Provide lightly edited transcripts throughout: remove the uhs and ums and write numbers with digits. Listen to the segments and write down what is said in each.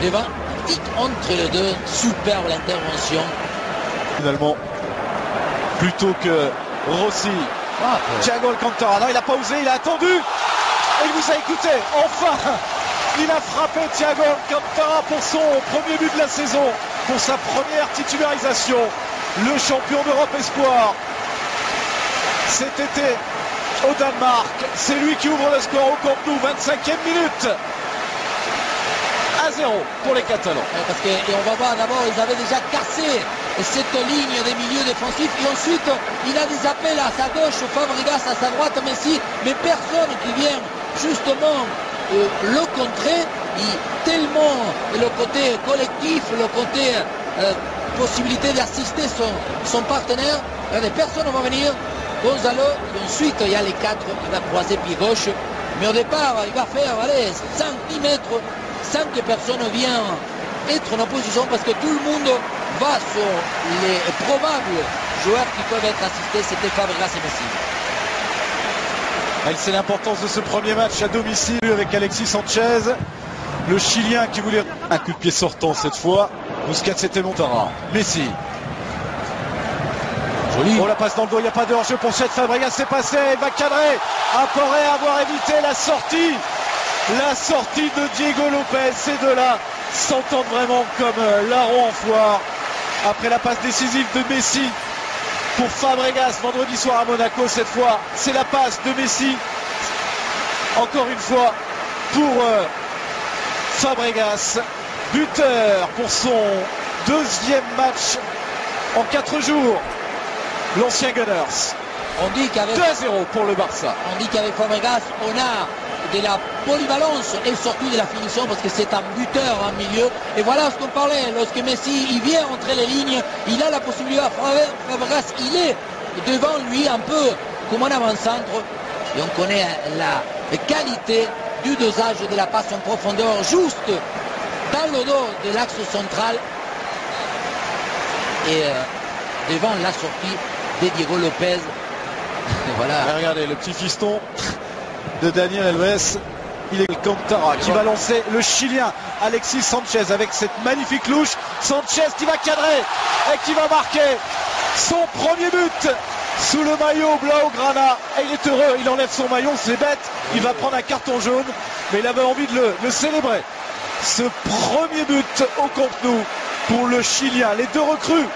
devant, entre les deux, superbe l'intervention. Finalement, plutôt que Rossi, Thiago Alcantara, non, il n'a pas osé, il a attendu, et il vous a écouté, enfin, il a frappé Thiago Alcantara pour son premier but de la saison, pour sa première titularisation, le champion d'Europe espoir, cet été au Danemark, c'est lui qui ouvre le score au Camp Nou, 25e minute. 1-0 pour les Catalans. Parce que, et on va voir d'abord, ils avaient déjà cassé cette ligne des milieux défensifs et ensuite il a des appels à sa gauche, Fabregas à sa droite, Messi, mais personne qui vient justement le contrer. Tellement le côté collectif, le côté possibilité d'assister son partenaire, personne ne va venir. Gonzalo, et ensuite il y a les quatre, il va croiser pied gauche, mais au départ il va faire 5 10 mètres sans que personne vienne être en opposition parce que tout le monde va sur les probables joueurs qui peuvent être assistés, c'était Fabregas et Messi. C'est l'importance de ce premier match à domicile avec Alexis Sanchez, le Chilien qui voulait un coup de pied sortant cette fois. Busquets, c'était Montara. Messi. Joli. Oh, la passe dans le dos, il n'y a pas de hors-jeu pour cette Fabregas, c'est passé, il va cadrer. Après avoir évité la sortie de Diego Lopez. Ces deux-là s'entendent vraiment comme larron en foire. Après la passe décisive de Messi pour Fabregas vendredi soir à Monaco, cette fois c'est la passe de Messi encore une fois pour Fabregas, buteur pour son deuxième match en 4 jours, l'ancien Gunners. On dit qu'avec 2-0 pour le Barça. On dit qu'avec Fabregas on a de la polyvalence et surtout de la finition parce que c'est un buteur en milieu. Et voilà ce qu'on parlait, lorsque Messi il vient entre les lignes, il a la possibilité, Fabregas il est devant lui un peu comme un avant-centre et on connaît la qualité du dosage de la passe en profondeur juste dans le dos de l'axe central et devant la sortie de Diego Lopez. Et voilà. Et regardez le petit fiston de Daniel Alves, il est Alcantara qui va lancer le Chilien Alexis Sanchez avec cette magnifique louche. Sanchez qui va cadrer et qui va marquer son premier but sous le maillot Blaugrana. Et il est heureux, il enlève son maillot, c'est bête, il va prendre un carton jaune, mais il avait envie de le célébrer. Ce premier but au Camp Nou pour le Chilien. Les deux recrues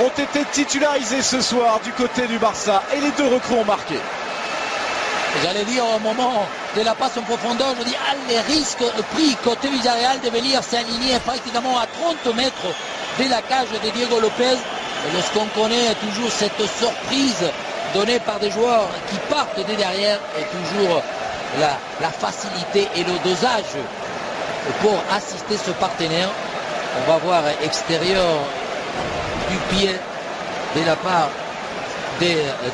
ont été titularisés ce soir du côté du Barça et les deux recrues ont marqué. J'allais dire au moment de la passe en profondeur, je dis les risques pris côté Villarreal de venir s'aligner pratiquement à 30 mètres de la cage de Diego Lopez. Et lorsqu'on connaît toujours cette surprise donnée par des joueurs qui partent de derrière et toujours la facilité et le dosage pour assister ce partenaire. On va voir extérieur du pied de la part de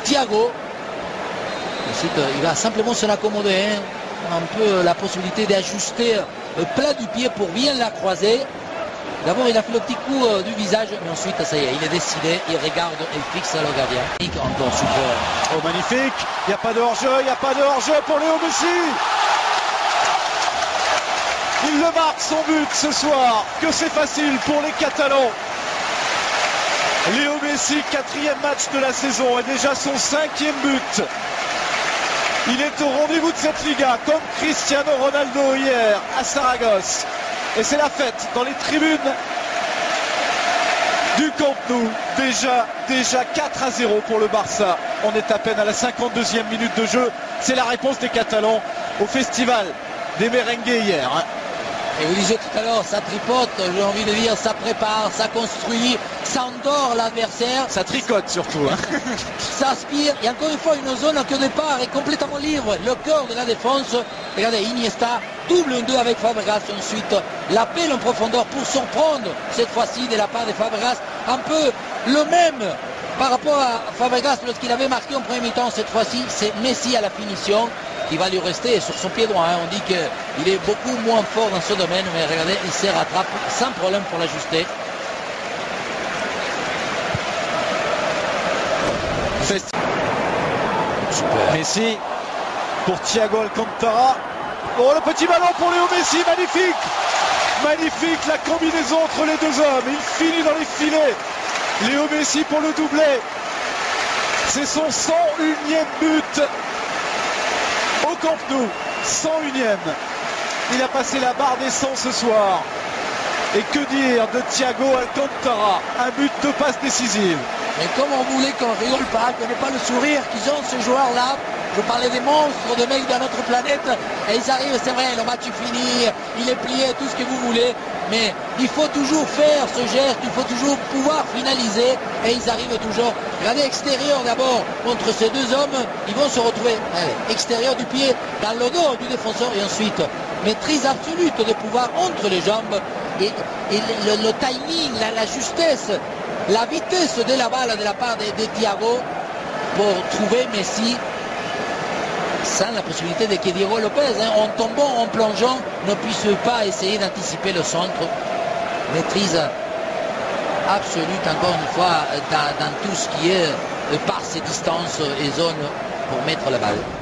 Thiago. Ensuite, il va simplement se l'accommoder, un peu la possibilité d'ajuster le plat du pied pour bien la croiser. D'abord, il a fait le petit coup du visage, mais ensuite, ça y est, il est décidé, il regarde et fixe le gardien. Encore super. Oh, magnifique, il n'y a pas de hors-jeu, il n'y a pas de hors-jeu pour Léo Messi. Il le marque son but ce soir, que c'est facile pour les Catalans. Léo Messi, 4e match de la saison et déjà son 5e but. Il est au rendez-vous de cette Liga, comme Cristiano Ronaldo hier à Saragosse. Et c'est la fête dans les tribunes du Camp Nou. Déjà 4-0 pour le Barça. On est à peine à la 52e minute de jeu. C'est la réponse des Catalans au festival des merengues hier. Et vous disiez tout à l'heure, ça tripote, j'ai envie de dire, ça prépare, ça construit, ça endort l'adversaire. Ça tricote surtout. Ça aspire. Et encore une fois, une zone qui au départ est complètement libre. Le cœur de la défense. Regardez, Iniesta, double 1-2 avec Fabregas. Ensuite, l'appel en profondeur pour surprendre, cette fois-ci, de la part de Fabregas. Un peu le même par rapport à Fabregas lorsqu'il avait marqué en premier mi-temps. Cette fois-ci, c'est Messi à la finition qui va lui rester sur son pied droit. On dit qu'il est beaucoup moins fort dans ce domaine, mais regardez, il se rattrape sans problème pour l'ajuster. Super. Messi pour Thiago Alcantara. Oh, le petit ballon pour Léo Messi, magnifique. Magnifique la combinaison entre les deux hommes. Il finit dans les filets. Léo Messi pour le doublé. C'est son 101e but au Camp Nou. 101e. Il a passé la barre des 100 ce soir. Et que dire de Thiago Alcantara? Un but, 2 passes décisives. Et comme on voulait qu'on rigole pas, qu'on n'ait pas le sourire qu'ils ont ces joueurs-là. Je parlais des monstres, de mecs de notre planète. Et ils arrivent, c'est vrai, le match est fini, il est plié, tout ce que vous voulez. Mais il faut toujours faire ce geste, il faut toujours pouvoir finaliser. Et ils arrivent toujours. Regardez, extérieur d'abord, contre ces deux hommes, ils vont se retrouver extérieur du pied, dans le dos du défenseur. Et ensuite, maîtrise absolue de pouvoir entre les jambes. Et le timing, la justesse, la vitesse de la balle de la part de Thiago pour trouver Messi sans la possibilité de que Diego Lopez, en tombant, en plongeant, ne puisse pas essayer d'anticiper le centre. Maîtrise absolue, encore une fois, dans tout ce qui est par ses distances et zones pour mettre la balle.